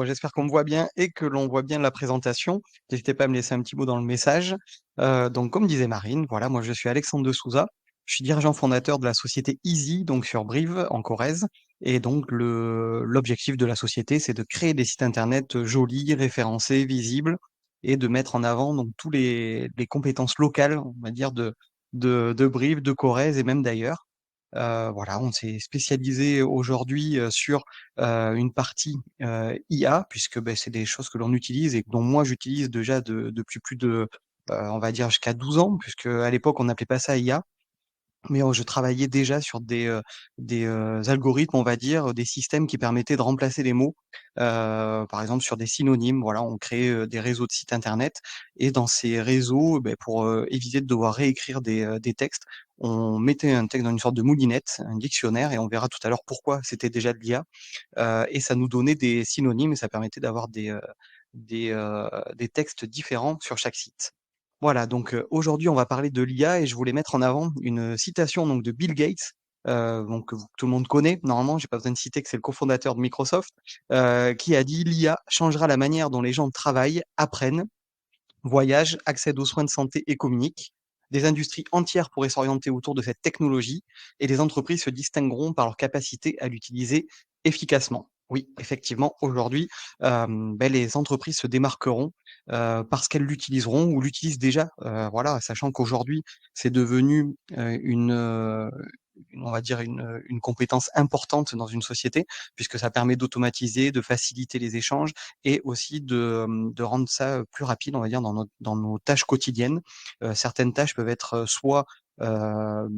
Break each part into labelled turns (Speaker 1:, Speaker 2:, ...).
Speaker 1: Bon, j'espère qu'on me voit bien et que l'on voit bien la présentation. N'hésitez pas à me laisser un petit mot dans le message. Donc comme disait Marine, voilà, moi je suis Alexandre de Souza. Je suis dirigeant fondateur de la société Easy, donc sur Brive, en Corrèze. Et donc l'objectif de la société, c'est de créer des sites internet jolis, référencés, visibles, et de mettre en avant donc tous les compétences locales, on va dire, de Brive, de Corrèze et même d'ailleurs. Voilà, on s'est spécialisé aujourd'hui sur une partie IA, puisque beh, c'est des choses que l'on utilise et dont moi j'utilise déjà depuis plus de, on va dire jusqu'à 12 ans, puisque à l'époque on n'appelait pas ça IA. Mais je travaillais déjà sur des algorithmes, on va dire, des systèmes qui permettaient de remplacer les mots, par exemple sur des synonymes. Voilà, on créait, des réseaux de sites internet et dans ces réseaux, beh, pour, éviter de devoir réécrire des textes, on mettait un texte dans une sorte de moulinette, un dictionnaire et on verra tout à l'heure pourquoi c'était déjà de l'IA, et ça nous donnait des synonymes et ça permettait d'avoir des textes différents sur chaque site. Voilà, donc aujourd'hui, on va parler de l'IA et je voulais mettre en avant une citation donc de Bill Gates, donc que tout le monde connaît normalement, j'ai pas besoin de citer que c'est le cofondateur de Microsoft, qui a dit: «L'IA changera la manière dont les gens travaillent, apprennent, voyagent, accèdent aux soins de santé et communiquent. Des industries entières pourraient s'orienter autour de cette technologie et les entreprises se distingueront par leur capacité à l'utiliser efficacement.» Oui, effectivement, aujourd'hui, les entreprises se démarqueront parce qu'elles l'utiliseront ou l'utilisent déjà. Voilà, sachant qu'aujourd'hui, c'est devenu on va dire une compétence importante dans une société, puisque ça permet d'automatiser, de faciliter les échanges et aussi de rendre ça, plus rapide, on va dire, dans nos tâches quotidiennes. Certaines tâches peuvent être, soit, hem,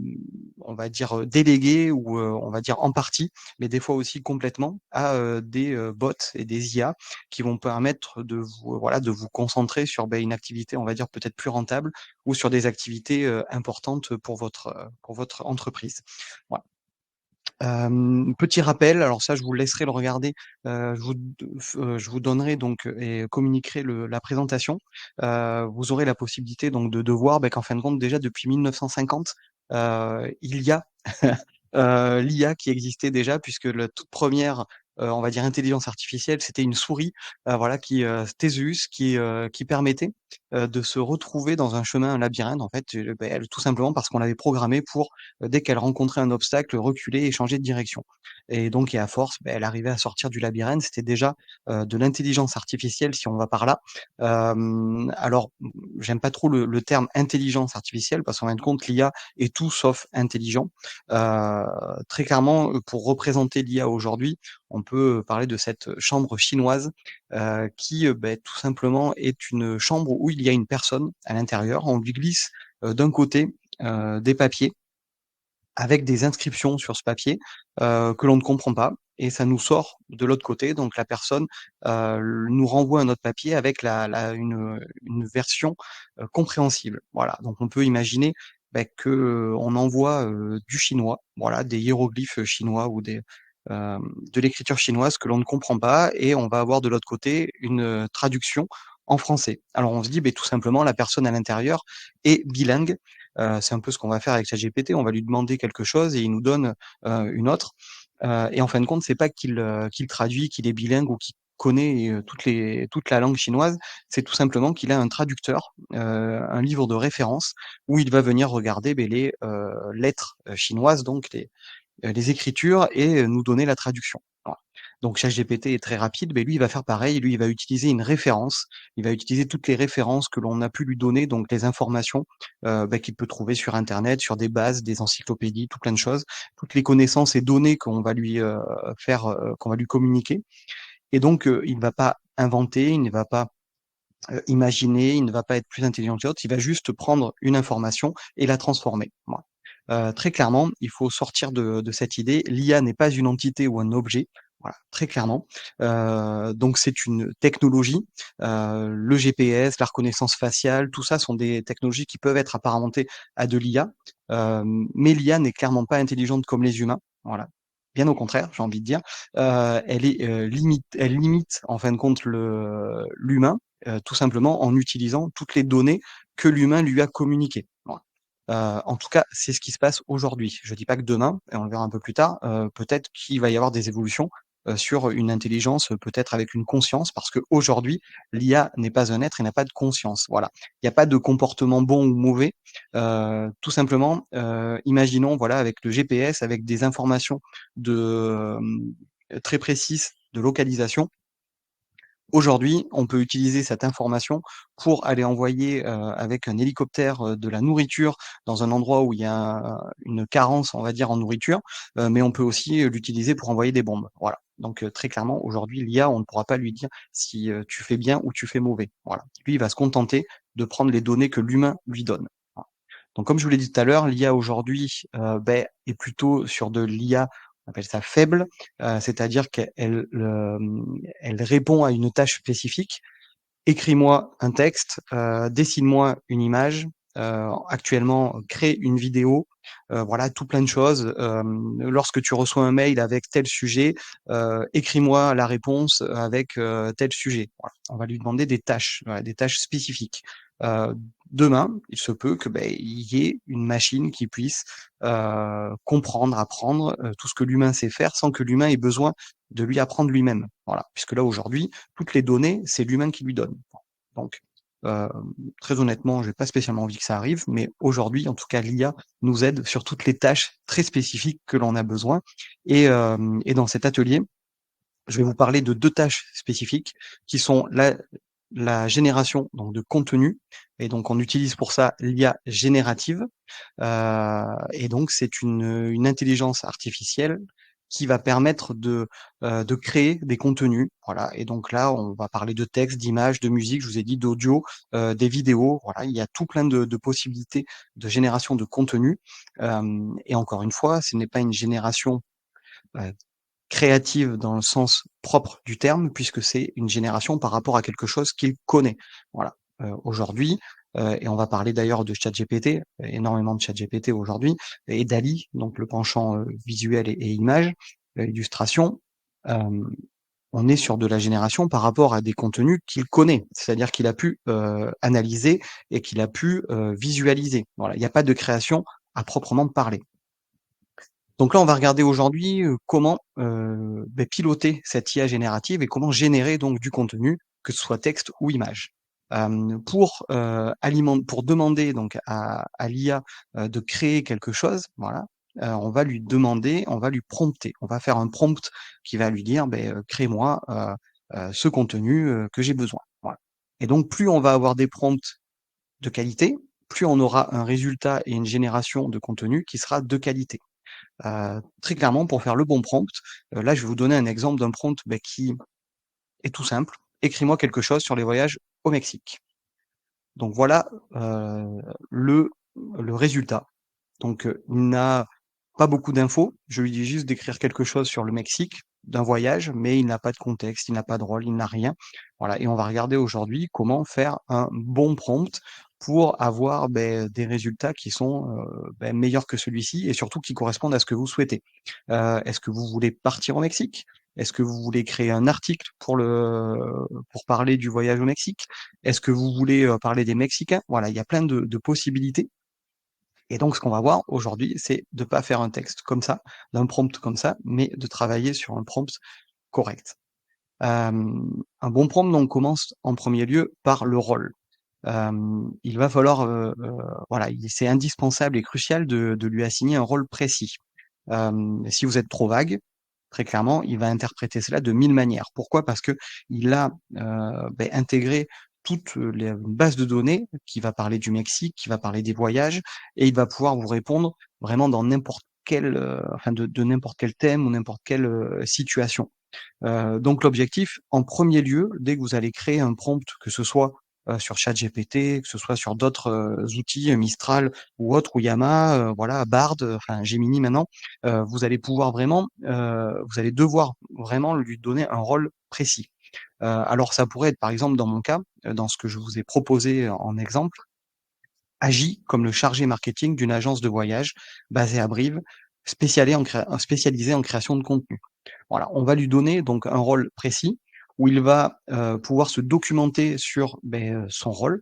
Speaker 1: on va dire, déléguées ou, on va dire en partie, mais des fois aussi complètement à, des, bots et des IA qui vont permettre de vous, voilà, de vous concentrer sur, une activité, on va dire, peut-être plus rentable ou sur des activités, importantes pour votre entreprise. Voilà. Petit rappel, alors ça je vous laisserai le regarder, je vous donnerai donc, et communiquerai la présentation. Vous aurez la possibilité donc de voir, qu'en fin de compte déjà depuis 1950, il y a l'IA qui existait déjà puisque la toute première, on va dire intelligence artificielle, c'était une souris, voilà Theseus qui permettait, de se retrouver dans un chemin, un labyrinthe en fait, elle tout simplement parce qu'on l'avait programmée pour, dès qu'elle rencontrait un obstacle, reculer et changer de direction. Et donc à force, elle arrivait à sortir du labyrinthe. C'était déjà, de l'intelligence artificielle si on va par là. Alors, j'aime pas trop le terme intelligence artificielle parce qu'en fin de compte, l'IA est tout sauf intelligent. Heu, Très clairement, pour représenter l'IA aujourd'hui, on peut parler de cette chambre chinoise, qui, tout simplement est une chambre où il y a une personne à l'intérieur. On lui glisse, d'un côté, des papiers avec des inscriptions sur ce papier, que l'on ne comprend pas et ça nous sort de l'autre côté. Donc la personne, nous renvoie un autre papier avec une version, compréhensible. Voilà, donc on peut imaginer, que, on envoie, du chinois, voilà, des hiéroglyphes, chinois ou de l'écriture chinoise que l'on ne comprend pas et on va avoir de l'autre côté une, traduction en français. Alors on se dit, tout simplement la personne à l'intérieur est bilingue. C'est un peu ce qu'on va faire avec ChatGPT, on va lui demander quelque chose et il nous donne, une autre, et en fin de compte, c'est pas qu'il traduit, qu'il est bilingue ou qu'il connaît, toute la langue chinoise, c'est tout simplement qu'il a un traducteur, un livre de référence où il va venir regarder, les, lettres, chinoises, donc les écritures et nous donner la traduction. Voilà. Donc ChatGPT est très rapide, mais lui, il va faire pareil. Lui, il va utiliser une référence. Il va utiliser toutes les références que l'on a pu lui donner, donc les informations, qu'il peut trouver sur internet, sur des bases, des encyclopédies, tout plein de choses. Toutes les connaissances et données qu'on va lui communiquer et donc il ne va pas inventer, il ne va pas, imaginer, il ne va pas être plus intelligent que l'autre, il va juste prendre une information et la transformer. Voilà. Très clairement, il faut sortir de cette idée. L'IA n'est pas une entité ou un objet. Voilà, très clairement. Donc c'est une technologie. Le GPS, la reconnaissance faciale, tout ça sont des technologies qui peuvent être apparentées à de l'IA. Mais l'IA n'est clairement pas intelligente comme les humains. Voilà. Bien au contraire, j'ai envie de dire. Elle limite en fin de compte l'humain, tout simplement en utilisant toutes les données que l'humain lui a communiquées. Voilà. En tout cas, c'est ce qui se passe aujourd'hui. Je dis pas que demain, et on le verra un peu plus tard, peut-être qu'il va y avoir des évolutions, sur une intelligence, peut-être avec une conscience, parce qu'aujourd'hui, l'IA n'est pas un être et n'a pas de conscience. Voilà. Il n'y a pas de comportement bon ou mauvais. Tout simplement, imaginons, voilà, avec le GPS, avec des informations de, très précises de localisation. Aujourd'hui, on peut utiliser cette information pour aller envoyer, avec un hélicoptère, de la nourriture dans un endroit où il y a une carence, on va dire, en nourriture, mais on peut aussi, l'utiliser pour envoyer des bombes. Voilà. Donc, très clairement, aujourd'hui, l'IA, on ne pourra pas lui dire si, tu fais bien ou tu fais mauvais. Voilà. Lui, il va se contenter de prendre les données que l'humain lui donne. Voilà. Donc comme je vous l'ai dit tout à l'heure, l'IA aujourd'hui, est plutôt sur de l'IA, on appelle ça faible, c'est-à-dire elle répond à une tâche spécifique. Écris-moi un texte, dessine-moi une image, actuellement crée une vidéo, voilà, tout plein de choses. Lorsque tu reçois un mail avec tel sujet, écris-moi la réponse avec, tel sujet. Voilà, on va lui demander des tâches, voilà, des tâches spécifiques. Heu, Demain, il se peut que, il y ait une machine qui puisse, comprendre, apprendre, tout ce que l'humain sait faire sans que l'humain ait besoin de lui apprendre lui-même. Voilà, puisque là aujourd'hui, toutes les données, c'est l'humain qui lui donne. Donc, heu, très honnêtement, j'ai pas spécialement envie que ça arrive, mais aujourd'hui, en tout cas, l'IA nous aide sur toutes les tâches très spécifiques que l'on a besoin et dans cet atelier, je vais vous parler de 2 tâches spécifiques qui sont la génération donc de contenu et donc on utilise pour ça l'IA générative. Et donc c'est une intelligence artificielle qui va permettre de créer des contenus. Voilà, et donc là, on va parler de texte, d'images, de musique, je vous ai dit d'audio, des vidéos. Voilà, il y a tout plein de possibilités de génération de contenu. Et encore une fois, ce n'est pas une génération, heu, créative dans le sens propre du terme, puisque c'est une génération par rapport à quelque chose qu'il connaît. Voilà. Aujourd'hui, et on va parler d'ailleurs de ChatGPT, énormément de ChatGPT aujourd'hui, et DALL-E, donc le penchant, visuel et images, illustration. Hem, on est sur de la génération par rapport à des contenus qu'il connaît. C'est-à-dire qu'il a pu, analyser et qu'il a pu, visualiser. Voilà, il n'y a pas de création à proprement parler. Donc là, on va regarder aujourd'hui, comment, piloter cette IA générative et comment générer donc du contenu, que ce soit texte ou image. Pour demander donc à l'IA, de créer quelque chose, voilà, on va lui demander, on va lui prompter. On va faire un prompt qui va lui dire: «Crée-moi, ce contenu, que j'ai besoin». Voilà, et donc plus on va avoir des prompts de qualité, plus on aura un résultat et une génération de contenu qui sera de qualité. Très clairement, pour faire le bon prompt, là, je vais vous donner un exemple d'un prompt, qui est tout simple: «Écris-moi quelque chose sur les voyages au Mexique». Donc voilà, le résultat. Donc, il n'a pas beaucoup d'infos. Je lui dis juste d'écrire quelque chose sur le Mexique, d'un voyage, mais il n'a pas de contexte, il n'a pas de rôle, il n'a rien. Voilà, et on va regarder aujourd'hui comment faire un bon prompt pour avoir, des résultats qui sont, meilleurs que celui-ci et surtout qui correspondent à ce que vous souhaitez. Est-ce que vous voulez partir au Mexique? Est-ce que vous voulez créer un article pour parler du voyage au Mexique? Est-ce que vous voulez, parler des Mexicains? Voilà, il y a plein de possibilités, et donc ce qu'on va voir aujourd'hui, c'est de pas faire un texte comme ça, d'un prompt comme ça, mais de travailler sur un prompt correct. Un bon prompt donc commence en premier lieu par le rôle. Il va falloir, voilà, c'est indispensable et crucial de lui assigner un rôle précis. Si vous êtes trop vague, très clairement, il va interpréter cela de 1000 manières. Pourquoi? Parce qu'il a, intégré toute, une base de données qui va parler du Mexique, qui va parler des voyages, et il va pouvoir vous répondre vraiment dans n'importe quel, enfin de n'importe quel thème ou n'importe quelle, situation. Donc l'objectif, en premier lieu, dès que vous allez créer un prompt, que ce soit, sur ChatGPT, que ce soit sur d'autres, outils, Mistral ou autres, ou Llama, voilà, Bard, enfin Gemini maintenant, vous allez pouvoir vraiment, vous allez devoir vraiment lui donner un rôle précis. Alors ça pourrait être par exemple dans mon cas, dans ce que je vous ai proposé en exemple, agit comme le chargé marketing d'une agence de voyage basée à Brive, spécialisée en création de contenu. Voilà, on va lui donner donc un rôle précis où il va, pouvoir se documenter sur, son rôle.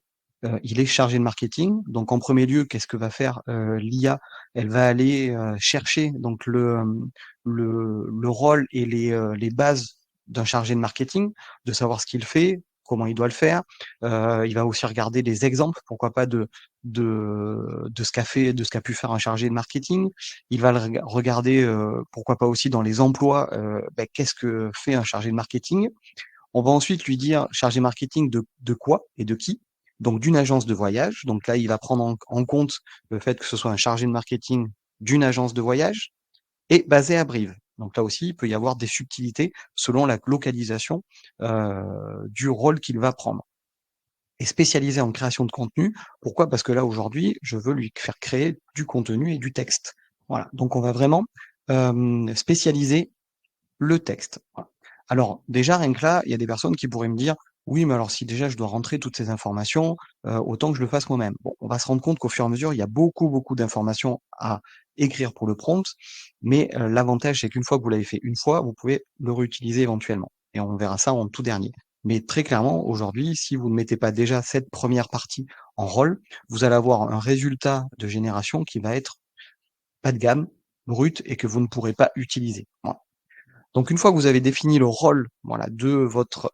Speaker 1: il est chargé de marketing. Donc en premier lieu, qu'est-ce que va faire l'IA? Elle va aller chercher donc le rôle et les bases d'un chargé de marketing, de savoir ce qu'il fait, comment il doit le faire. Il va aussi regarder des exemples, pourquoi pas de ce qu'a fait, de ce qu'a pu faire un chargé de marketing. Il va regarder, pourquoi pas aussi dans les emplois, qu'est-ce que fait un chargé de marketing. On va ensuite lui dire chargé marketing de quoi et de qui. Donc d'une agence de voyage. Donc là, il va prendre en compte le fait que ce soit un chargé de marketing d'une agence de voyage et basé à Brive. Donc là aussi, il peut y avoir des subtilités selon la localisation du rôle qu'il va prendre. Et spécialisé en création de contenu. Pourquoi? Parce que là, aujourd'hui, je veux lui faire créer du contenu et du texte. Voilà. Donc on va vraiment spécialiser le texte. Voilà. Alors déjà, rien que là, il y a des personnes qui pourraient me dire: «Oui, mais alors si déjà je dois rentrer toutes ces informations, autant que je le fasse moi-même». Bon, on va se rendre compte qu'au fur et à mesure, il y a beaucoup, beaucoup d'informations à écrire pour le prompt, mais l'avantage, c'est qu'une fois que vous l'avez fait une fois, vous pouvez le réutiliser éventuellement et on verra ça en tout dernier. Mais très clairement, aujourd'hui, si vous ne mettez pas déjà cette première partie en rôle, vous allez avoir un résultat de génération qui va être pas de gamme, brut et que vous ne pourrez pas utiliser. Voilà. Donc une fois que vous avez défini le rôle, voilà, de votre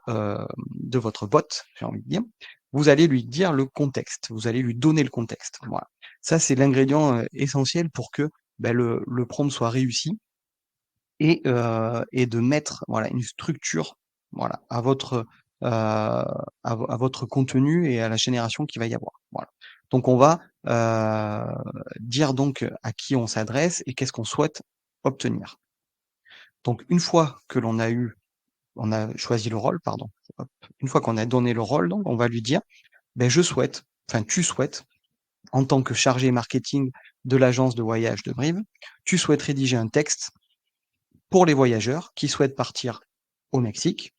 Speaker 1: bot, j'ai envie de dire, vous allez lui dire le contexte, vous allez lui donner le contexte. Voilà. Ça, c'est l'ingrédient essentiel pour que le prompt soit réussi et de mettre voilà, une structure voilà, à votre contenu et à la génération qu'il va y avoir. Voilà. Donc on va dire donc à qui on s'adresse et qu'est-ce qu'on souhaite obtenir. Donc une fois que on a choisi le rôle, pardon, hop, une fois qu'on a donné le rôle, donc on va lui dire, je souhaite, enfin tu souhaites, en tant que chargé marketing de l'agence de voyage de Brive, tu souhaites rédiger un texte pour les voyageurs qui souhaitent partir au Mexique,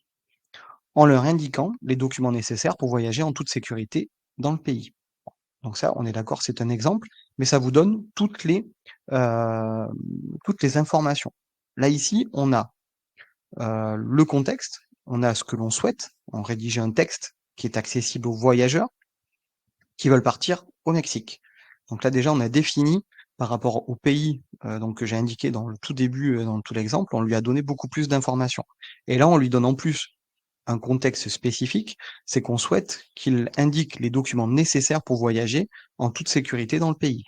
Speaker 1: en leur indiquant les documents nécessaires pour voyager en toute sécurité dans le pays. Donc ça, on est d'accord, c'est un exemple, mais ça vous donne euh, toutes les informations. Là, ici, on a le contexte, on a ce que l'on souhaite, on rédige un texte qui est accessible aux voyageurs qui veulent partir au Mexique. Donc là déjà on a défini par rapport au pays donc que j'ai indiqué dans le tout début, dans tout l'exemple, on lui a donné beaucoup plus d'informations. Et là on lui donne en plus un contexte spécifique, c'est qu'on souhaite qu'il indique les documents nécessaires pour voyager en toute sécurité dans le pays.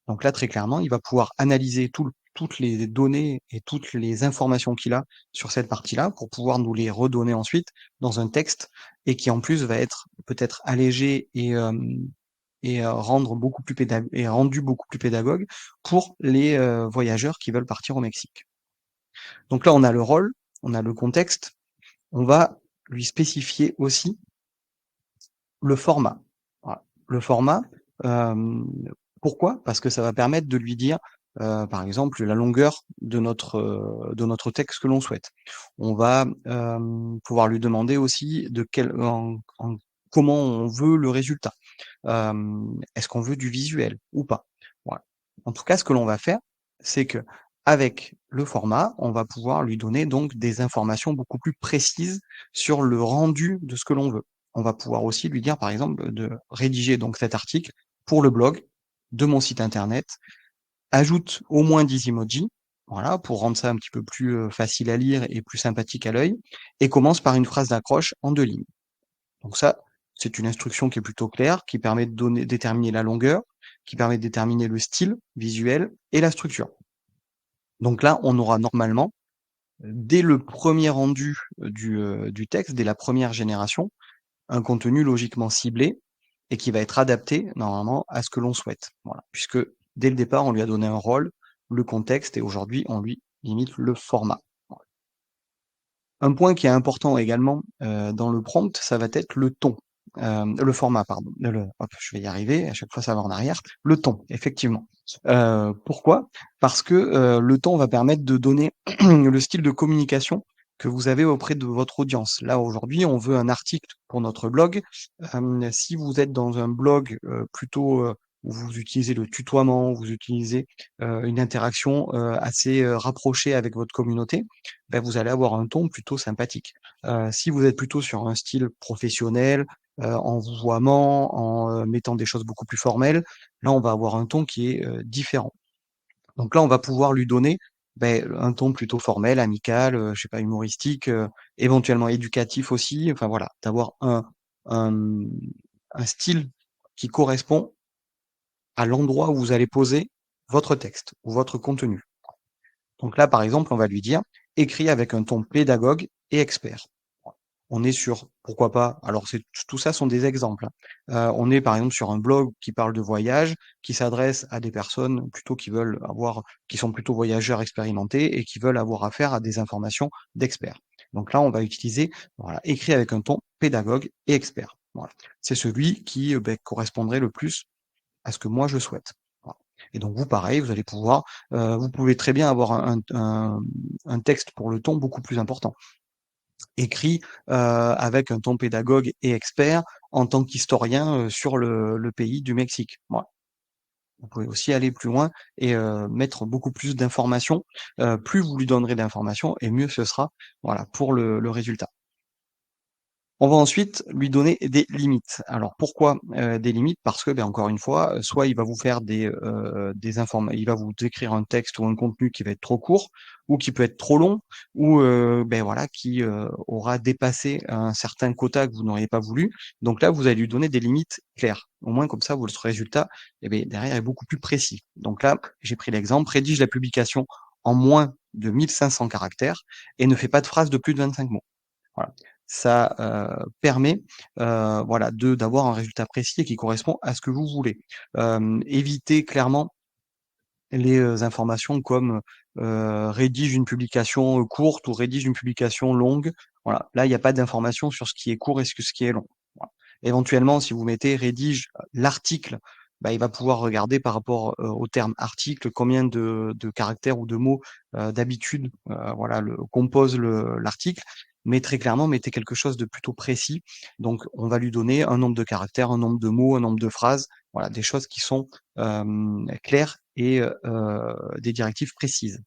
Speaker 1: Donc là, très clairement, il va pouvoir analyser toutes les données et toutes les informations qu'il a sur cette partie-là pour pouvoir nous les redonner ensuite dans un texte et qui en plus va être peut-être allégé et rendu beaucoup plus pédagogue pour les voyageurs qui veulent partir au Mexique. Donc là, on a le rôle, on a le contexte, on va lui spécifier aussi le format. Voilà. Le format, pourquoi? Parce que ça va permettre de lui dire, par exemple, la longueur de notre texte que l'on souhaite. On va pouvoir lui demander aussi comment on veut le résultat. Est-ce qu'on veut du visuel ou pas? Voilà. En tout cas, ce que l'on va faire, c'est que avec le format, on va pouvoir lui donner donc des informations beaucoup plus précises sur le rendu de ce que l'on veut. On va pouvoir aussi lui dire, par exemple, de rédiger donc cet article pour le blog de mon site internet, ajoute au moins 10 emojis, voilà, pour rendre ça un petit peu plus facile à lire et plus sympathique à l'œil, et commence par une phrase d'accroche en 2 lignes. Donc ça, c'est une instruction qui est plutôt claire, qui permet de déterminer la longueur, qui permet de déterminer le style visuel et la structure. Donc là, on aura normalement, dès le premier rendu du texte, dès la première génération, un contenu logiquement ciblé et qui va être adapté normalement à ce que l'on souhaite. Voilà. Puisque dès le départ, on lui a donné un rôle, le contexte, et aujourd'hui, on lui limite le format. Voilà. Un point qui est important également dans le prompt, ça va être le ton. Le format, pardon. Hop, je vais y arriver, à chaque fois ça va en arrière. Le ton, effectivement. Pourquoi? Parce que le ton va permettre de donner le style de communication que vous avez auprès de votre audience. Là, aujourd'hui, on veut un article pour notre blog. Si vous êtes dans un blog plutôt où vous utilisez le tutoiement, vous utilisez, une interaction, assez, rapprochée avec votre communauté, bah, vous allez avoir un ton plutôt sympathique. Si vous êtes plutôt sur un style professionnel, en vouvoiement, en, mettant des choses beaucoup plus formelles, là, on va avoir un ton qui est, différent. Donc là, on va pouvoir lui donner, beh, un ton plutôt formel, amical, je sais pas, humoristique, éventuellement éducatif aussi, enfin voilà, d'avoir un, mmh, un style qui correspond à l'endroit où vous allez poser votre texte ou votre contenu. Donc là, par exemple, on va lui dire: «Écris avec un ton pédagogue et expert». On est sur pourquoi pas, alors c'est tout ça sont des exemples, hein. On est par exemple sur un blog qui parle de voyage, qui s'adresse à des personnes plutôt qui sont plutôt voyageurs expérimentés et qui veulent avoir affaire à des informations d'experts. Donc là, on va utiliser, voilà, écrit avec un ton pédagogue et expert. Voilà. C'est celui qui, correspondrait le plus à ce que moi je souhaite. Voilà. Et donc vous, pareil, vous allez pouvoir, vous pouvez très bien avoir un texte pour le ton beaucoup plus important écrit, avec un ton pédagogue et expert en tant qu'historien, sur le pays du Mexique. Voilà. Vous pouvez aussi aller plus loin et mettre beaucoup plus d'informations. Plus vous lui donnerez d'informations et mieux ce sera, voilà, pour le résultat. On va ensuite lui donner des limites. Alors pourquoi, des limites? Parce que, encore une fois, soit il va vous faire il va vous décrire un texte ou un contenu qui va être trop court ou qui peut être trop long ou, voilà, qui, aura dépassé un certain quota que vous n'auriez pas voulu. Donc là, vous allez lui donner des limites claires. Au moins comme ça, votre résultat, derrière est beaucoup plus précis. Donc là, j'ai pris l'exemple: rédige la publication en moins de 1 500 caractères et ne fais pas de phrase de plus de 25 mots. Voilà. Ça, permet, voilà, d'avoir un résultat précis et qui correspond à ce que vous voulez. Évitez clairement les, informations comme, rédige une publication, courte ou rédige une publication longue. Voilà, là, il y a pas d'information sur ce qui est court et ce qui est long. Voilà. Éventuellement, si vous mettez rédige l'article, bah, il va pouvoir regarder par rapport, au terme article, combien de caractères ou de mots, d'habitude, voilà, compose l'article. Mais très clairement, mettez quelque chose de plutôt précis. Donc on va lui donner un nombre de caractères, un nombre de mots, un nombre de phrases, voilà, des choses qui sont claires et des directives précises.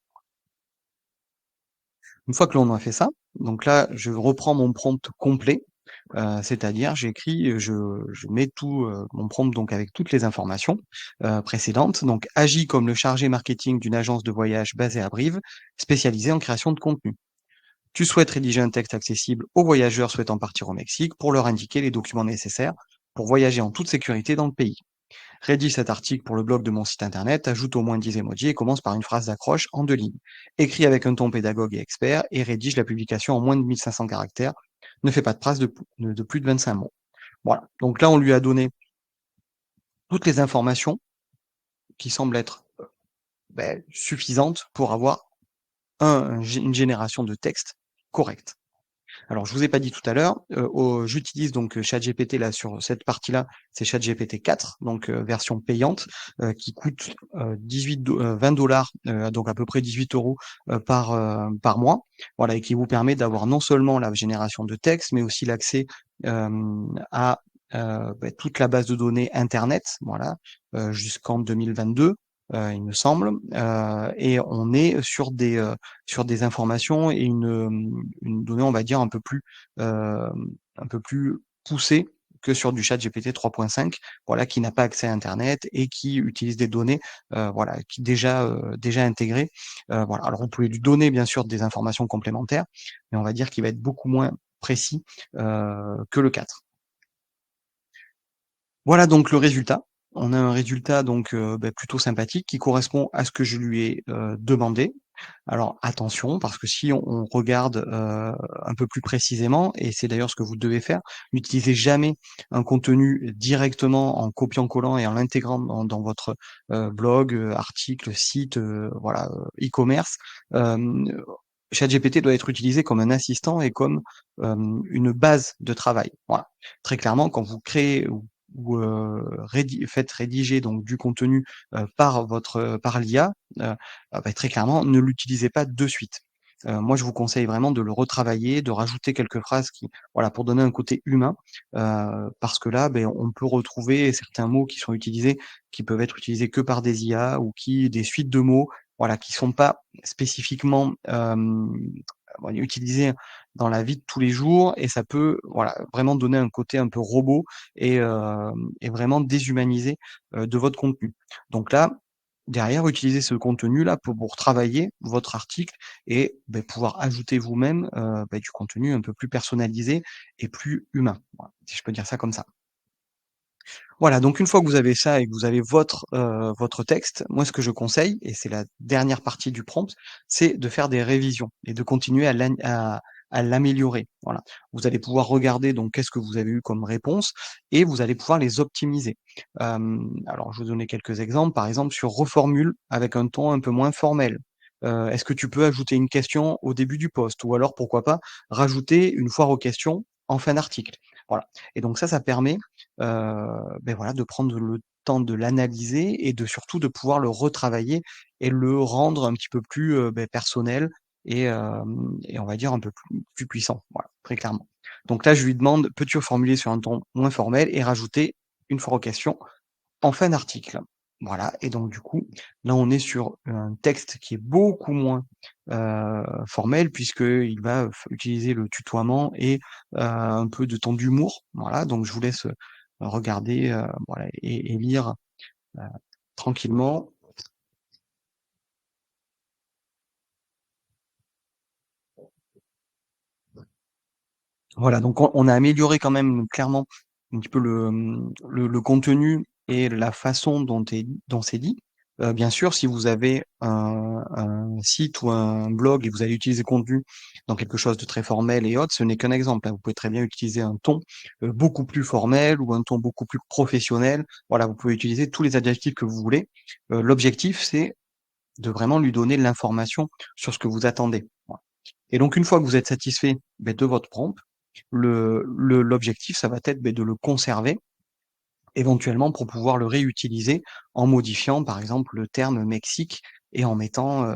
Speaker 1: Une fois que l'on a fait ça, donc là, je reprends mon prompt complet, c'est-à-dire j'écris, je mets tout, mon prompt donc avec toutes les informations, précédentes. Donc: «Agis comme le chargé marketing d'une agence de voyage basée à Brive, spécialisée en création de contenu. Tu souhaites rédiger un texte accessible aux voyageurs souhaitant partir au Mexique pour leur indiquer les documents nécessaires pour voyager en toute sécurité dans le pays. Rédige cet article pour le blog de mon site internet, ajoute au moins 10 emojis et commence par une phrase d'accroche en 2 lignes. Écris avec un ton pédagogue et expert et rédige la publication en moins de 1 500 caractères. Ne fais pas de phrase de plus de 25 mots. Voilà. Donc là, on lui a donné toutes les informations qui semblent être suffisantes pour avoir une génération de texte correcte. Alors, je vous ai pas dit tout à l'heure, j'utilise donc, ChatGPT là sur cette partie-là, c'est ChatGPT 4, donc version payante, qui coûte, 20 donc à peu près 18 € par mois. Voilà et qui vous permet d'avoir non seulement la génération de texte, mais aussi l'accès, à, toute la base de données internet, voilà, jusqu'en 2022, il me semble, et on est sur des informations et une donnée, on va dire, un peu plus poussée que sur du ChatGPT 3.5, voilà, qui n'a pas accès à internet et qui utilise des données, voilà, qui déjà intégrées. Voilà. Alors vous pouvez lui donner bien sûr des informations complémentaires, mais on va dire qu'il va être beaucoup moins précis, que le 4. Voilà donc le résultat. On a un résultat donc, plutôt sympathique qui correspond à ce que je lui ai, demandé. Alors attention, parce que si on regarde, un peu plus précisément et c'est d'ailleurs ce que vous devez faire, n'utilisez jamais un contenu directement en copiant-collant et en l'intégrant dans votre, blog, article, site, voilà, e-commerce. Hem, ChatGPT doit être utilisé comme un assistant et comme, une base de travail. Voilà. Très clairement, quand vous créez ou, faites rédiger donc du contenu, par l'IA, très clairement, ne l'utilisez pas de suite. moi je vous conseille vraiment de le retravailler, de rajouter quelques phrases qui voilà, pour donner un côté humain, parce que là, beh, on peut retrouver certains mots qui sont utilisés, qui peuvent être utilisés que par des IA ou qui des suites de mots, voilà, qui sont pas spécifiquement, utilisés dans la vie de tous les jours et ça peut, voilà, vraiment donner un côté un peu robot et vraiment déshumanisé, de votre contenu. Donc là, derrière, utilisez ce contenu-là pour travailler votre article et beh, pouvoir ajouter vous-même, du contenu un peu plus personnalisé et plus humain. Voilà, si je peux dire ça comme ça. Voilà, donc une fois que vous avez ça et que vous avez votre texte, moi ce que je conseille et c'est la dernière partie du prompt, c'est de faire des révisions et de continuer à l'améliorer. Voilà. Vous allez pouvoir regarder donc qu'est-ce que vous avez eu comme réponse et vous allez pouvoir les optimiser. Alors je vais vous donner quelques exemples. Par exemple sur reformule avec un ton un peu moins formel. Est-ce que tu peux ajouter une question au début du post? Ou alors pourquoi pas rajouter une foire aux questions en fin d'article? Voilà et donc ça permet voilà, de prendre le temps de l'analyser et de surtout de pouvoir le retravailler et le rendre un petit peu plus, personnel et on va dire un peu plus puissant, voilà, très clairement. Donc là, je lui demande: «Peux-tu reformuler sur un ton moins formel et rajouter une provocation en fin d'article?» Voilà et donc du coup, là, on est sur un texte qui est beaucoup moins, formel puisqu'il va utiliser le tutoiement et un peu de ton d'humour. Voilà, donc je vous laisse, regarder, voilà et lire, heu, tranquillement. Voilà, donc on a amélioré quand même clairement un petit peu le contenu et la façon dont c'est dit. Bien sûr, si vous avez un site ou un blog et vous allez utiliser le contenu dans quelque chose de très formel et autres, ce n'est qu'un exemple, hein. Vous pouvez très bien utiliser un ton, beaucoup plus formel ou un ton beaucoup plus professionnel. Voilà, vous pouvez utiliser tous les adjectifs que vous voulez. L'objectif, c'est de vraiment lui donner l'information sur ce que vous attendez. Voilà. Et donc une fois que vous êtes satisfait, de votre prompt, l'objectif, ça va être, de le conserver, éventuellement pour pouvoir le réutiliser en modifiant, par exemple, le terme Mexique et en mettant,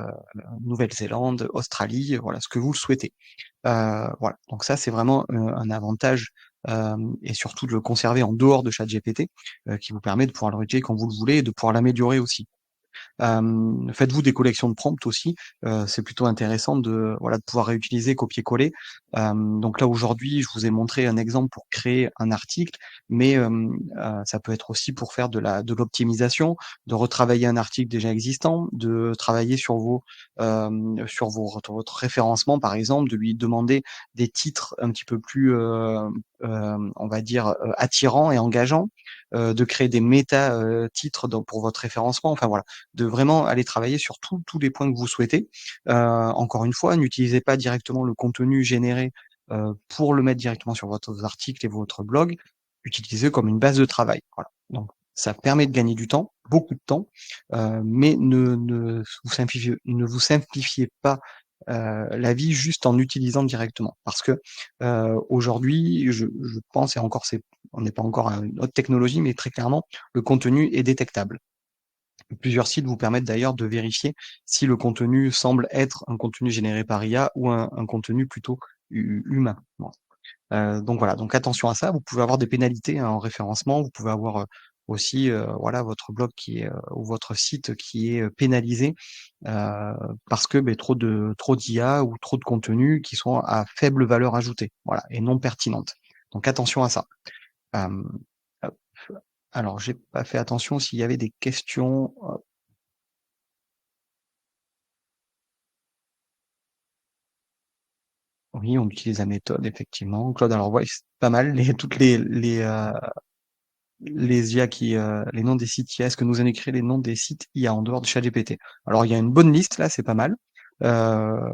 Speaker 1: Nouvelle-Zélande, Australie, voilà, ce que vous le souhaitez. Voilà, donc ça, c'est vraiment, un avantage, et surtout de le conserver en dehors de ChatGPT, qui vous permet de pouvoir le réutiliser quand vous le voulez et de pouvoir l'améliorer aussi. Faites-vous des collections de prompts aussi, c'est plutôt intéressant de, voilà, de pouvoir réutiliser, copier-coller. Donc là, aujourd'hui, je vous ai montré un exemple pour créer un article, mais ça peut être aussi pour faire de l'optimisation, de retravailler un article déjà existant, de travailler sur votre référencement, par exemple, de lui demander des titres un petit peu plus, on va dire, attirants et engageants, de créer des méta, titres dans pour votre référencement. Enfin voilà, de vraiment aller travailler sur tous les points que vous souhaitez. Encore une fois, n'utilisez pas directement le contenu généré, pour le mettre directement sur votre article et votre blog. Utilisez comme une base de travail. Voilà. Donc ça permet de gagner du temps, beaucoup de temps, mais ne vous simplifiez pas, la vie juste en utilisant directement. Parce que, aujourd'hui, je pense et encore on n'est pas encore à une autre technologie, mais très clairement, le contenu est détectable. Plusieurs sites vous permettent d'ailleurs de vérifier si le contenu semble être un contenu généré par IA ou un contenu plutôt humain. Bon. Donc voilà, donc attention à ça. Vous pouvez avoir des pénalités, hein, en référencement. Vous pouvez avoir, aussi, voilà, votre blog qui est, ou votre site qui est, pénalisé, heu, parce que, trop d'IA ou trop de contenus qui sont à faible valeur ajoutée, voilà et non pertinente. Donc attention à ça. Hem, hop. Alors j'ai pas fait attention s'il y avait des questions. Oui, on utilise la méthode effectivement. Claude, alors ouais, c'est pas mal toutes les IA les noms des sites IA. Est-ce que nous allons écrire les noms des sites IA en dehors de ChatGPT? Alors il y a une bonne liste là, c'est pas mal. Heu,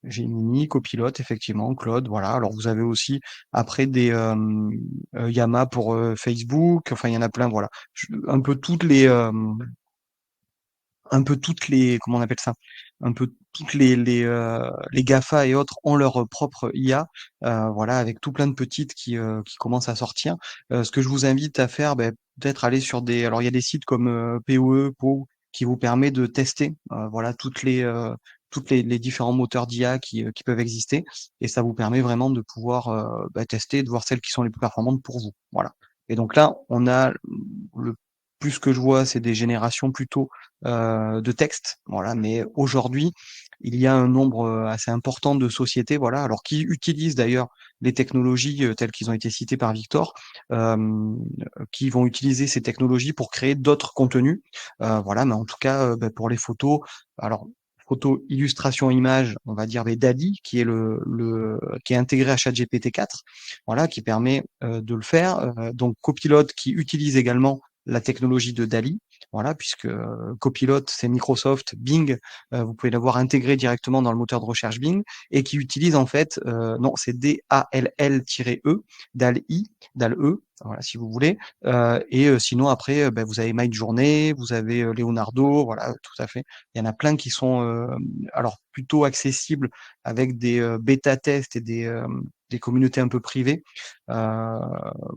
Speaker 1: Gemini, Copilote, effectivement, Claude, voilà. Alors vous avez aussi après Llama pour, Facebook, enfin il y en a plein, voilà. Un peu toutes les comment on appelle ça? Un peu toutes les GAFA et autres ont leur, propre IA, voilà, avec tout plein de petites qui commencent à sortir. Ce que je vous invite à faire, peut-être aller sur il y a des sites comme, POE, PO, qui vous permet de tester, voilà, toutes les différents moteurs d'IA qui peuvent exister, et ça vous permet vraiment de pouvoir tester, de voir celles qui sont les plus performantes pour vous. Voilà. Et donc là, on a le plus que je vois, c'est des générations plutôt de texte, voilà. Mais aujourd'hui, il y a un nombre assez important de sociétés, voilà, alors qui utilisent d'ailleurs les technologies telles qu'ils ont été citées par Victor, qui vont utiliser ces technologies pour créer d'autres contenus, voilà. Mais en tout cas, pour les photos, alors photo, illustration, image, on va dire DALL-E, qui est qui est intégré à ChatGPT 4, voilà, qui permet de le faire. Donc Copilot qui utilise également la technologie de DALL-E, voilà, puisque Copilot c'est Microsoft, Bing, vous pouvez l'avoir intégré directement dans le moteur de recherche Bing, et qui utilise en fait, non, c'est DALL-E, DALL-E, DALL-E, voilà, si vous voulez. Et sinon après, vous avez Midjourney, vous avez Leonardo, voilà, tout à fait. Il y en a plein qui sont alors plutôt accessibles avec des bêta tests et des communautés un peu privées. Euh,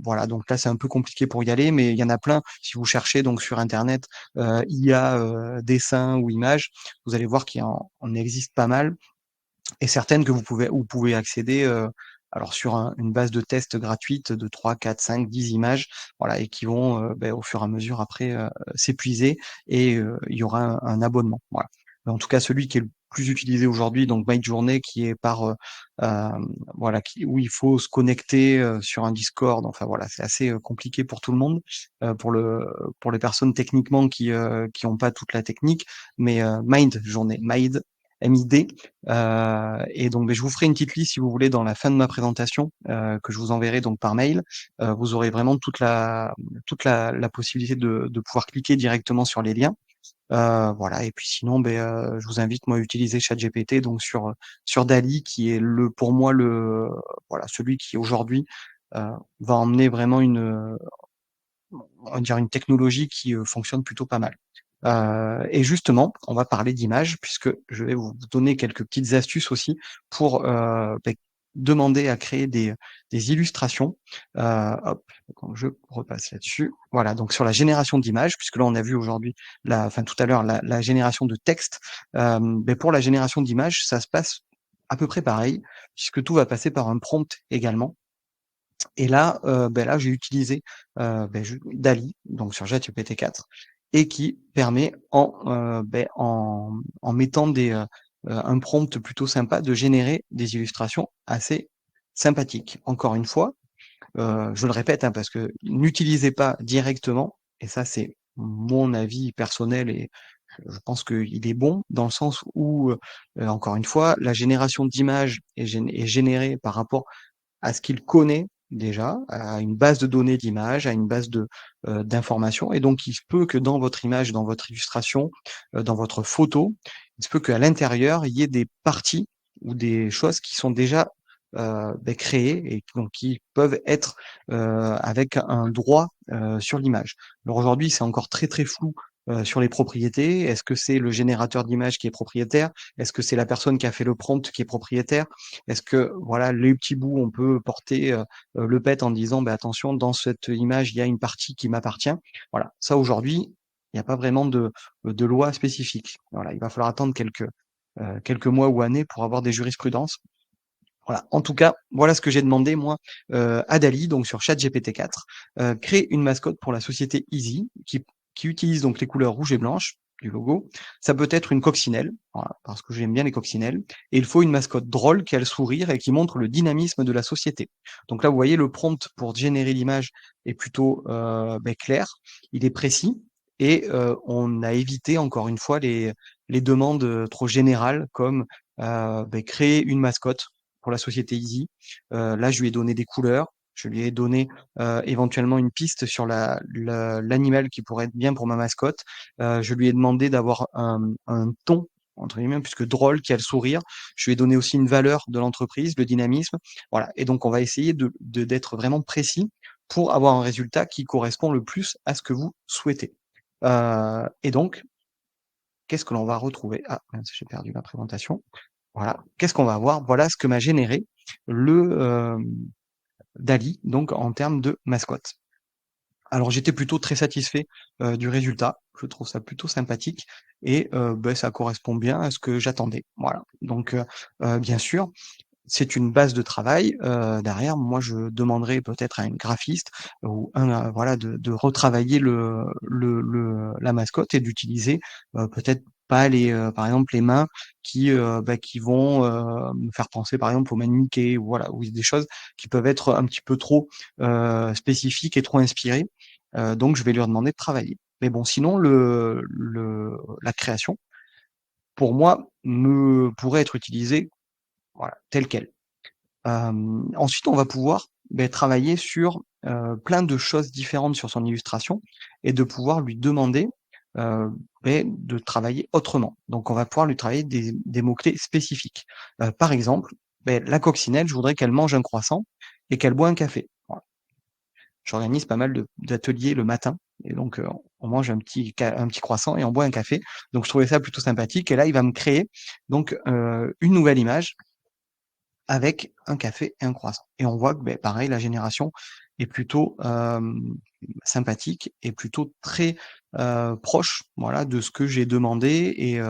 Speaker 1: voilà, donc là c'est un peu compliqué pour y aller, mais il y en a plein. Si vous cherchez donc sur internet IA dessin ou image, vous allez voir qu'il en existe pas mal, et certaines que vous pouvez accéder alors sur une base de test gratuite de 3, 4, 5, 10 images, voilà, et qui vont au fur et à mesure après s'épuiser, et il y aura un abonnement. Voilà. Mais en tout cas, celui qui est le plus utilisé aujourd'hui, donc Midjourney, qui est par euh, voilà, où il faut se connecter sur un Discord. Enfin voilà, c'est assez compliqué pour tout le monde, pour les personnes techniquement qui ont pas toute la technique. Mais Midjourney, MID. Et donc, je vous ferai une petite liste si vous voulez dans la fin de ma présentation que je vous enverrai donc par mail. Vous aurez vraiment toute la possibilité de pouvoir cliquer directement sur les liens. Voilà. Et puis sinon, je vous invite moi à utiliser ChatGPT donc sur DALL-E, qui est pour moi voilà, celui qui aujourd'hui va emmener vraiment on va dire une technologie qui fonctionne plutôt pas mal. Et justement, on va parler d'images, puisque je vais vous donner quelques petites astuces aussi pour demander à créer des illustrations. Hop, quand je repasse là-dessus. Voilà, donc sur la génération d'images, puisque là on a vu aujourd'hui, enfin tout à l'heure, la génération de texte. Pour la génération d'images, ça se passe à peu près pareil, puisque tout va passer par un prompt également. Et là, là, j'ai utilisé DALL-E, donc sur ChatGPT 4, et qui permet en mettant un prompt plutôt sympa de générer des illustrations assez sympathiques. Encore une fois, je le répète, hein, parce que n'utilisez pas directement, et ça c'est mon avis personnel, et je pense qu'il est bon dans le sens où, encore une fois, la génération d'images est générée par rapport à ce qu'il connaît déjà, à une base de données d'images, à une base d'informations. Et donc, il se peut que dans votre image, dans votre illustration, dans votre photo, il se peut qu'à l'intérieur, il y ait des parties ou des choses qui sont déjà créées, et donc qui peuvent être avec un droit sur l'image. Alors aujourd'hui, c'est encore très très flou sur les propriétés. Est-ce que c'est le générateur d'image qui est propriétaire? Est-ce que c'est la personne qui a fait le prompt qui est propriétaire? Est-ce que voilà, les petits bouts, on peut porter le pet en disant attention, dans cette image, il y a une partie qui m'appartient. Voilà, ça aujourd'hui, il n'y a pas vraiment de loi spécifique. Voilà, il va falloir attendre quelques mois ou années pour avoir des jurisprudences. Voilà. En tout cas, voilà ce que j'ai demandé moi à DALL-E, donc sur ChatGPT 4, créer une mascotte pour la société Easy qui utilise donc les couleurs rouge et blanche du logo. Ça peut être une coccinelle, voilà, parce que j'aime bien les coccinelles, et il faut une mascotte drôle qui a le sourire et qui montre le dynamisme de la société. Donc là, vous voyez, le prompt pour générer l'image est plutôt clair, il est précis, et on a évité encore une fois les demandes trop générales comme créer une mascotte pour la société Easy. Là, je lui ai donné des couleurs, je lui ai donné éventuellement une piste sur l'animal qui pourrait être bien pour ma mascotte. Je lui ai demandé d'avoir un ton, entre guillemets, puisque drôle, qui a le sourire. Je lui ai donné aussi une valeur de l'entreprise, le dynamisme. Voilà. Et donc, on va essayer d'être vraiment précis pour avoir un résultat qui correspond le plus à ce que vous souhaitez. Et donc, qu'est-ce que l'on va retrouver? Ah, mince, j'ai perdu ma présentation. Voilà, qu'est-ce qu'on va avoir? Voilà ce que m'a généré le DALL-E, donc en termes de mascotte. Alors j'étais plutôt très satisfait, du résultat. Je trouve ça plutôt sympathique et ça correspond bien à ce que j'attendais. Voilà. Donc bien sûr, c'est une base de travail, derrière. Moi, je demanderais peut-être à un graphiste ou voilà, de retravailler la mascotte et d'utiliser, peut-être pas par exemple, les mains qui vont, me faire penser, par exemple, au man Mickey ou voilà, ou des choses qui peuvent être un petit peu trop, spécifiques et trop inspirées. Donc je vais lui demander de travailler. Mais bon, sinon la création, pour moi, pourrait être utilisée, voilà, telle quelle. Ensuite, on va pouvoir, travailler sur, plein de choses différentes sur son illustration et de pouvoir lui demander, heu, de travailler autrement. Donc on va pouvoir lui travailler des mots-clés spécifiques. Par exemple, la coccinelle, je voudrais qu'elle mange un croissant et qu'elle boit un café. Voilà. J'organise pas mal d'ateliers le matin et donc on mange un petit croissant et on boit un café. Donc je trouvais ça plutôt sympathique et là, il va me créer donc une nouvelle image avec un café et un croissant. Et on voit que, pareil, la génération est plutôt, sympathique et plutôt très, proche, voilà, de ce que j'ai demandé et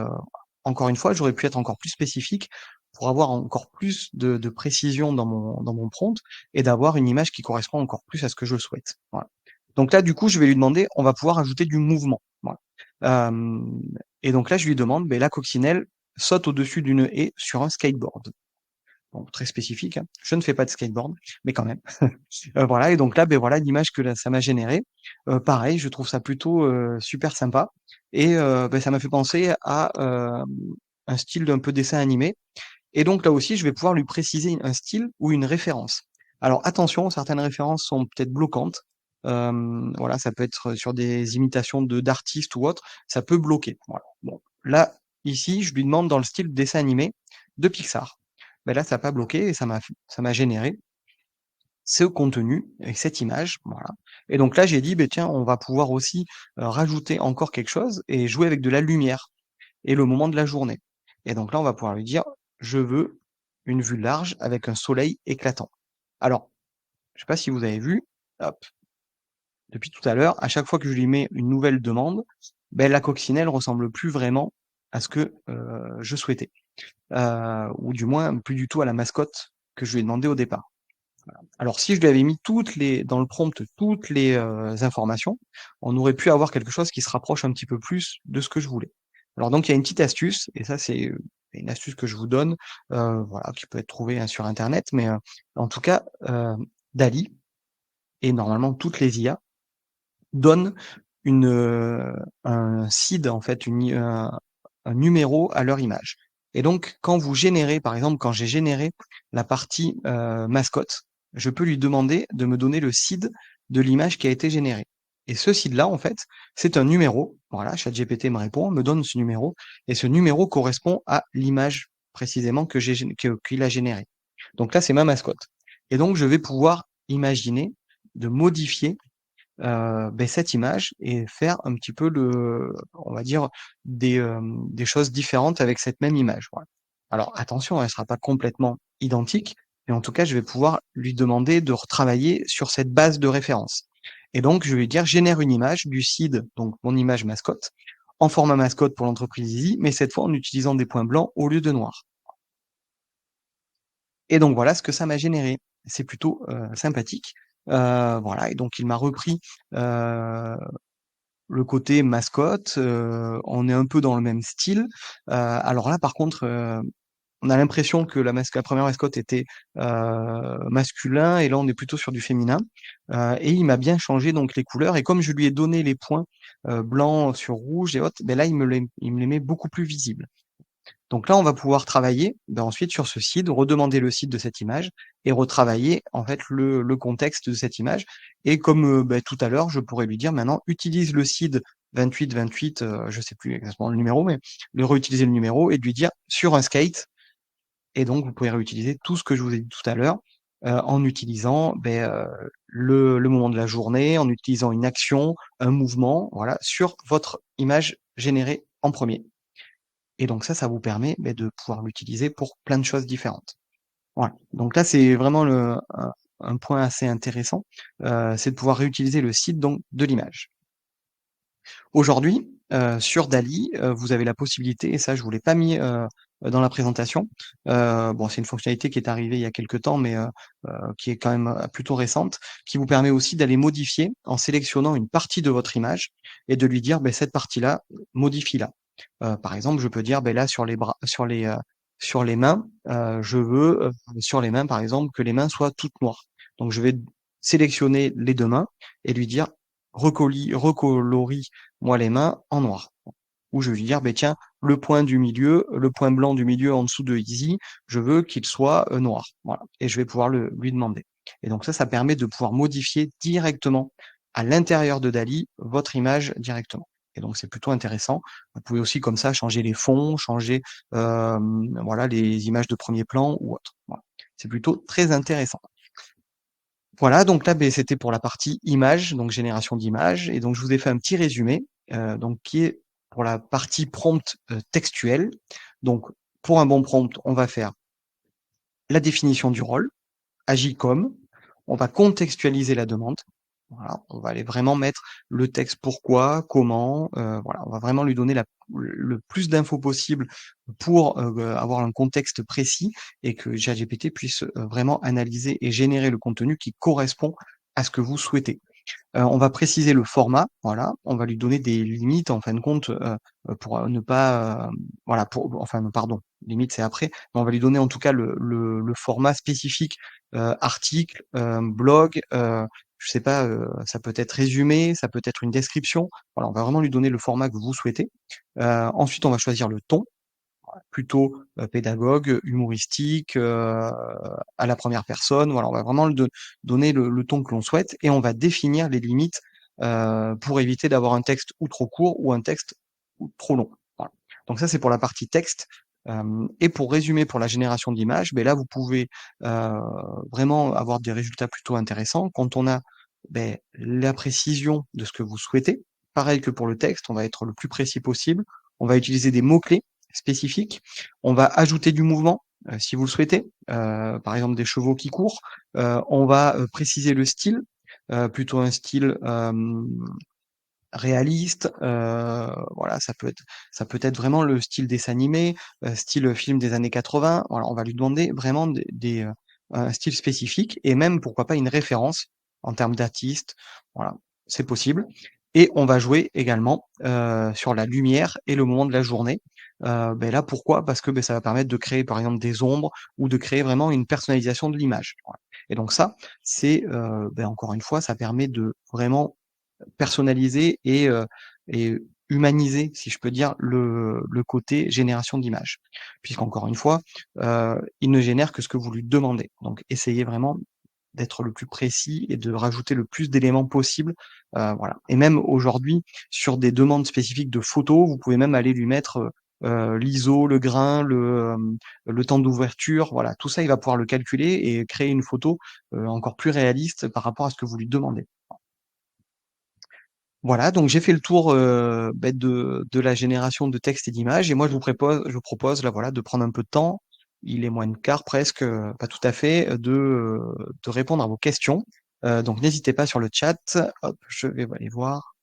Speaker 1: encore une fois, j'aurais pu être encore plus spécifique pour avoir encore plus de précision dans mon prompt et d'avoir une image qui correspond encore plus à ce que je souhaite. Voilà. Donc là, du coup, je vais lui demander on va pouvoir ajouter du mouvement. Voilà. Hem et donc là, je lui demande, la coccinelle saute au-dessus d'une haie sur un skateboard. Bon, très spécifique, hein. Je ne fais pas de skateboard, mais quand même. Voilà et donc là, voilà l'image que ça m'a généré. Pareil, je trouve ça plutôt, super sympa et ça m'a fait penser à, un style d'un peu dessin animé et donc là aussi, je vais pouvoir lui préciser un style ou une référence. Alors attention, certaines références sont peut-être bloquantes. Voilà, ça peut être sur des imitations d'artistes ou autres, ça peut bloquer. Voilà. Bon, là, ici, je lui demande dans le style dessin animé de Pixar. Là, ça a pas bloqué et ça m'a généré ce contenu avec cette image, voilà. Et donc là, j'ai dit: Tiens, on va pouvoir aussi, rajouter encore quelque chose et jouer avec de la lumière et le moment de la journée». Et donc là, on va pouvoir lui dire: «Je veux une vue large avec un soleil éclatant». Alors, je sais pas si vous avez vu, hop, depuis tout à l'heure, à chaque fois que je lui mets une nouvelle demande, la coccinelle ressemble plus vraiment à ce que, je souhaitais, ou du moins plus du tout à la mascotte que je lui ai demandé au départ. Alors si je lui avais mis dans le prompt toutes les, informations, on aurait pu avoir quelque chose qui se rapproche un petit peu plus de ce que je voulais. Alors donc il y a une petite astuce et ça c'est, une astuce que je vous donne, voilà, qui peut être trouvée, hein, sur internet, mais, en tout cas, DALL-E et normalement toutes les IA donnent un seed en fait, un numéro à leur image. Et donc, quand vous générez, par exemple, quand j'ai généré la partie mascotte, je peux lui demander de me donner le seed de l'image qui a été générée. Et ce seed-là, en fait, c'est un numéro. Voilà, ChatGPT me répond, me donne ce numéro, et ce numéro correspond à l'image précisément qu'il a générée. Donc là, c'est ma mascotte. Et donc, je vais pouvoir imaginer de modifier cette image et faire un petit peu on va dire des choses différentes avec cette même image, voilà. Alors attention, elle sera pas complètement identique, mais en tout cas, je vais pouvoir lui demander de retravailler sur cette base de référence. Et donc, je vais lui dire: «Génère une image du seed», donc mon image mascotte, en format mascotte pour l'entreprise Easy, mais cette fois en utilisant des points blancs au lieu de noirs. Et donc voilà ce que ça m'a généré. C'est plutôt, sympathique. Voilà et donc il m'a repris, heu le côté mascotte, on est un peu dans le même style. Alors là, par contre, on a l'impression que la 1re mascotte était, masculin et là, on est plutôt sur du féminin. Et il m'a bien changé donc les couleurs et comme je lui ai donné les points, blancs sur rouge et autres, là, il me les met beaucoup plus visibles. Donc là, on va pouvoir travailler, ensuite sur ce seed, redemander le seed de cette image et retravailler en fait le contexte de cette image et comme, tout à l'heure, je pourrais lui dire maintenant: «Utilise le seed 2828», je sais plus exactement le numéro, mais de réutiliser le numéro et de lui dire: «Sur un skate» et donc vous pouvez réutiliser tout ce que je vous ai dit tout à l'heure, en utilisant, le moment de la journée, en utilisant une action, un mouvement, voilà, sur votre image générée en premier. Et donc ça vous permet, de pouvoir l'utiliser pour plein de choses différentes. Voilà. Donc là, c'est vraiment un point assez intéressant, c'est de pouvoir réutiliser le site donc de l'image. Aujourd'hui, sur Dall-E, vous avez la possibilité et ça je vous l'ai pas mis, dans la présentation. Bon, c'est une fonctionnalité qui est arrivée il y a quelque temps, mais qui est quand même, plutôt récente, qui vous permet aussi d'aller modifier en sélectionnant une partie de votre image et de lui dire: «Beh, cette partie-là, modifie-la». Par exemple, je peux dire: «Beh, là sur les bras sur les mains, je veux, sur les mains par exemple, que les mains soient toutes noires». Donc je vais sélectionner les 2 mains et lui dire: «Recolorie moi les mains en noir». Ou je vais lui dire: «Beh, tiens, le point du milieu, le point blanc du milieu en dessous de Easy, je veux qu'il soit, noir». Voilà et je vais pouvoir le lui demander et donc ça permet de pouvoir modifier directement à l'intérieur de Dall-E votre image directement et donc c'est plutôt intéressant. Vous pouvez aussi comme ça changer les fonds, changer, voilà les images de premier plan ou autre. Voilà. C'est plutôt très intéressant. Voilà, donc là, beh, c'était pour la partie image, donc génération d'images et donc je vous ai fait un petit résumé, donc qui est pour la partie prompt, textuel. Donc pour un bon prompt, on va faire la définition du rôle, agit comme, on va contextualiser la demande. Voilà, on va aller vraiment mettre le texte pourquoi, comment, voilà, on va vraiment lui donner le plus d'infos possible pour, avoir un contexte précis et que ChatGPT puisse, vraiment analyser et générer le contenu qui correspond à ce que vous souhaitez. On va préciser le format, voilà, on va lui donner des limites en fin de compte, pour, ne pas, voilà, pour enfin non, pardon, limite c'est après, mais on va lui donner en tout cas le format spécifique, article, blog, je sais pas, ça peut être résumé, ça peut être une description. Voilà, on va vraiment lui donner le format que vous souhaitez. Ensuite on va choisir le ton, plutôt, pédagogue, humoristique, à la première personne. Voilà, on va vraiment donner le ton que l'on souhaite et on va définir les limites, pour éviter d'avoir un texte ou trop court ou un texte ou trop long. Voilà. Donc ça, c'est pour la partie texte, et pour résumer pour la génération d'images, beh, là, vous pouvez, vraiment avoir des résultats plutôt intéressants quand on a, beh, la précision de ce que vous souhaitez. Pareil que pour le texte, on va être le plus précis possible. On va utiliser des mots-clés spécifiques. On va ajouter du mouvement, si vous le souhaitez, par exemple des chevaux qui courent. On va, préciser le style, plutôt un style, réaliste, voilà, ça peut être vraiment le style dessin animé, style film des années 80. Voilà, on va lui demander vraiment un style spécifique et même pourquoi pas une référence en termes d'artiste. Voilà, c'est possible et on va jouer également, sur la lumière et le moment de la journée. Beh, là pourquoi? Parce que, beh, ça va permettre de créer par exemple des ombres ou de créer vraiment une personnalisation de l'image. Voilà et donc ça, c'est, beh, encore une fois, ça permet de vraiment personnaliser et humaniser, si je peux dire, le côté génération d'images. Puisqu'encore une fois, il ne génère que ce que vous lui demandez. Donc essayez vraiment d'être le plus précis et de rajouter le plus d'éléments possible, voilà. Et même aujourd'hui, sur des demandes spécifiques de photos, vous pouvez même aller lui mettre, l'ISO, le grain, le temps d'ouverture, voilà. Tout ça, il va pouvoir le calculer et créer une photo, encore plus réaliste par rapport à ce que vous lui demandez. Voilà, donc j'ai fait le tour, beh, de la génération de textes et d'images et moi je vous propose là, voilà, de prendre un peu de temps, il est moins de quart presque, pas tout à fait, de répondre à vos questions. Donc n'hésitez pas sur le chat. Hop, je vais aller voir.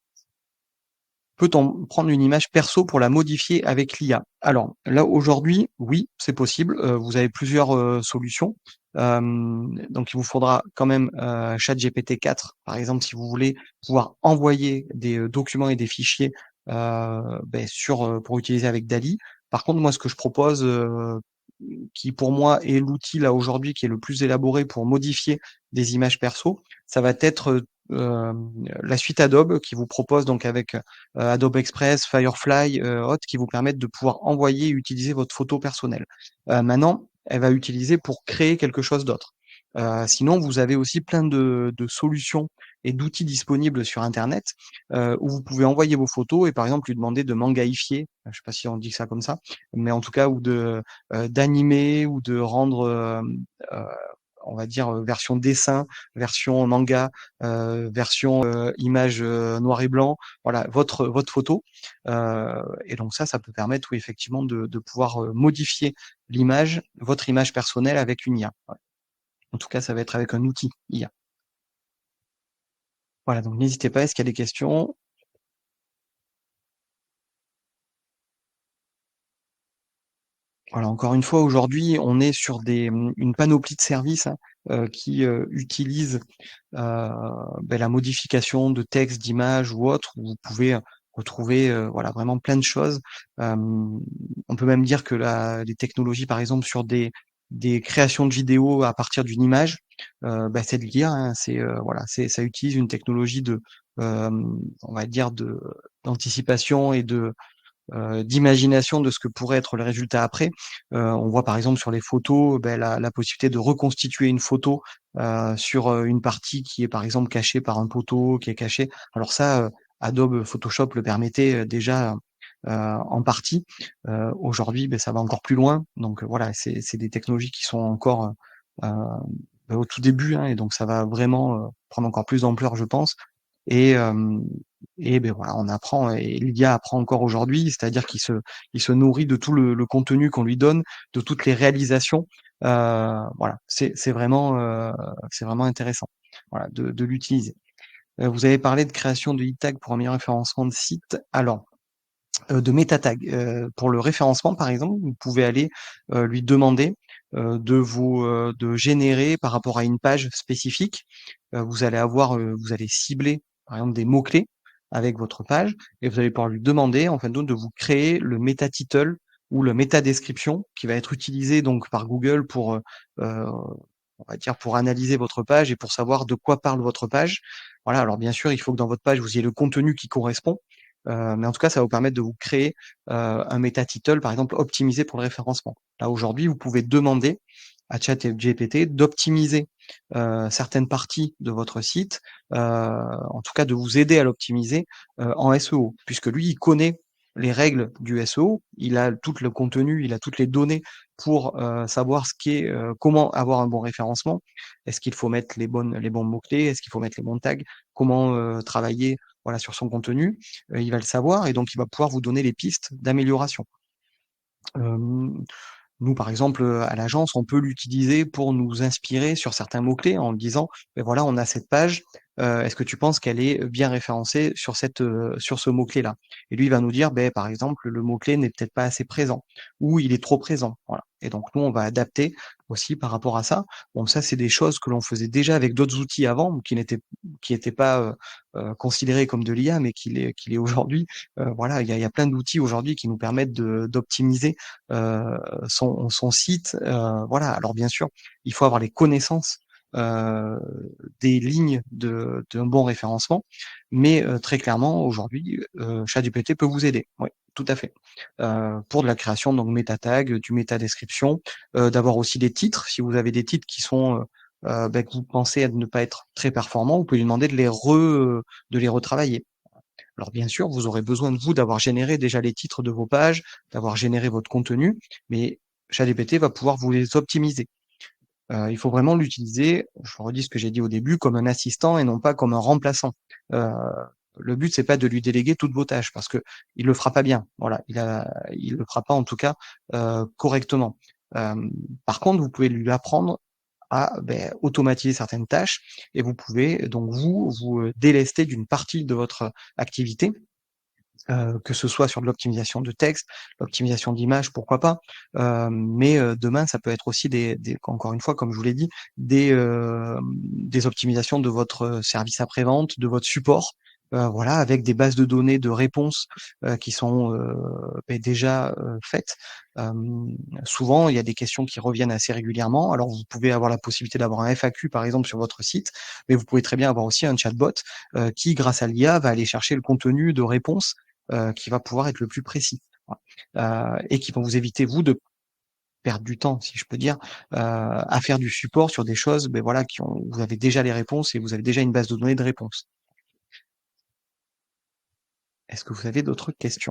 Speaker 1: Peut-on prendre une image perso pour la modifier avec l'IA? Alors là, aujourd'hui, oui, c'est possible, vous avez plusieurs, solutions. Donc il vous faudra quand même, ChatGPT 4, par exemple, si vous voulez pouvoir envoyer des, documents et des fichiers, beh, pour utiliser avec Dall-E. Par contre, moi, ce que je propose, qui pour moi est l'outil là aujourd'hui qui est le plus élaboré pour modifier des images perso, ça va être, la suite Adobe qui vous propose donc avec, Adobe Express, Firefly, autres qui vous permettent de pouvoir envoyer et utiliser votre photo personnelle. Maintenant, elle va utiliser pour créer quelque chose d'autre. Sinon, vous avez aussi plein de solutions et d'outils disponibles sur internet, où vous pouvez envoyer vos photos et par exemple lui demander de mangaifier, je sais pas si on dit ça comme ça, mais en tout cas ou d'animer ou de rendre, heu, on va dire, version dessin, version manga, version, image, noir et blanc, voilà, votre photo, et donc ça peut permettre, oui, effectivement de pouvoir, modifier votre image personnelle avec une IA. Ouais. En tout cas, ça va être avec un outil IA. Voilà, donc n'hésitez pas, est-ce qu'il y a des questions? Voilà, encore une fois, aujourd'hui, on est sur une panoplie de services, hein, qui, utilisent, heu, la modification de texte, d'images ou autre, où vous pouvez, retrouver, voilà, vraiment plein de choses. On peut même dire que les technologies, par exemple, sur des créations de vidéos à partir d'une image, c'est de l'IA, hein. Voilà, ça utilise une technologie on va dire d'anticipation et d'imagination de ce que pourrait être le résultat après. On voit par exemple sur les photos, la possibilité de reconstituer une photo, sur, une partie qui est par exemple cachée par un poteau, qui est cachée. Alors ça, Adobe Photoshop le permettait, déjà, en partie. Aujourd'hui, ça va encore plus loin. Donc, voilà, c'est des technologies qui sont encore, au tout début, hein, et donc ça va vraiment, prendre encore plus d'ampleur, je pense. Et hem voilà, on apprend et l'IA apprend encore aujourd'hui, c'est-à-dire qu'il se nourrit de tout le contenu qu'on lui donne, de toutes les réalisations. Voilà, c'est vraiment intéressant, voilà, de l'utiliser. Vous avez parlé de création de e-tag pour un meilleur référencement de site. Alors, de meta tag. Pour le référencement, par exemple, vous pouvez aller, lui demander, de générer par rapport à une page spécifique. Vous allez cibler, par exemple, des mots-clés avec votre page et vous allez pouvoir lui demander, en fin de compte, de vous créer le meta title ou le meta description qui va être utilisé donc par Google heu, on va dire pour analyser votre page et pour savoir de quoi parle votre page. Voilà, alors bien sûr, il faut que dans votre page, vous ayez le contenu qui correspond. Mais en tout cas, ça va vous permettre de vous créer, un méta title, par exemple, optimisé pour le référencement. Là, aujourd'hui, vous pouvez demander à ChatGPT d'optimiser, certaines parties de votre site, en tout cas de vous aider à l'optimiser, en SEO. Puisque lui, il connaît les règles du SEO, il a tout le contenu, il a toutes les données pour, savoir comment avoir un bon référencement. Est-ce qu'il faut mettre les bons mots-clés? Est-ce qu'il faut mettre les bons tags? Comment, travailler, voilà, sur son contenu? Il va le savoir et donc il va pouvoir vous donner les pistes d'amélioration. Hem Nous, par exemple, à l'agence, on peut l'utiliser pour nous inspirer sur certains mots-clés en disant: «Beh, voilà, on a cette page, est-ce que tu penses qu'elle est bien référencée sur ce mot-clé-là?» Et lui, il va nous dire: «Beh, par exemple, le mot-clé n'est peut-être pas assez présent ou il est trop présent». Voilà, et donc nous, on va adapter aussi par rapport à ça. Bon, ça, c'est des choses que l'on faisait déjà avec d'autres outils avant, qui étaient pas, considérés comme de l'IA, mais qui l'est aujourd'hui. Voilà, il y a plein d'outils aujourd'hui qui nous permettent d'optimiser, son site, voilà. Alors bien sûr, il faut avoir les connaissances, heu, des lignes d'un bon référencement, mais très clairement aujourd'hui, ChatGPT peut vous aider. Oui, tout à fait. Pour de la création donc méta tag, du méta description, d'avoir aussi des titres. Si vous avez des titres qui sont, que vous pensez à ne pas être très performants, vous pouvez lui demander de les retravailler. Alors bien sûr, vous aurez besoin de vous d'avoir généré déjà les titres de vos pages, d'avoir généré votre contenu, mais ChatGPT va pouvoir vous les optimiser. Il faut vraiment l'utiliser, je redis ce que j'ai dit au début, comme un assistant et non pas comme un remplaçant. Heu, le but, c'est pas de lui déléguer toutes vos tâches parce qu'il le fera pas bien. Voilà, il le fera pas en tout cas, correctement. Hem, Par contre, vous pouvez lui apprendre à, automatiser certaines tâches et vous pouvez donc vous délester d'une partie de votre activité, que ce soit sur de l'optimisation de texte, l'optimisation d'images, pourquoi pas. Mais demain, ça peut être aussi encore une fois, comme je vous l'ai dit, des optimisations de votre service après-vente, de votre support, voilà, avec des bases de données de réponses, qui sont, déjà, faites. Souvent, il y a des questions qui reviennent assez régulièrement. Alors vous pouvez avoir la possibilité d'avoir un FAQ, par exemple, sur votre site, mais vous pouvez très bien avoir aussi un chatbot, qui, grâce à l'IA, va aller chercher le contenu de réponse qui va pouvoir être le plus précis. Voilà. Et qui vont vous éviter, vous, de perdre du temps, si je peux dire, à faire du support sur des choses, voilà, vous avez déjà les réponses et vous avez déjà une base de données de réponses. Est-ce que vous avez d'autres questions?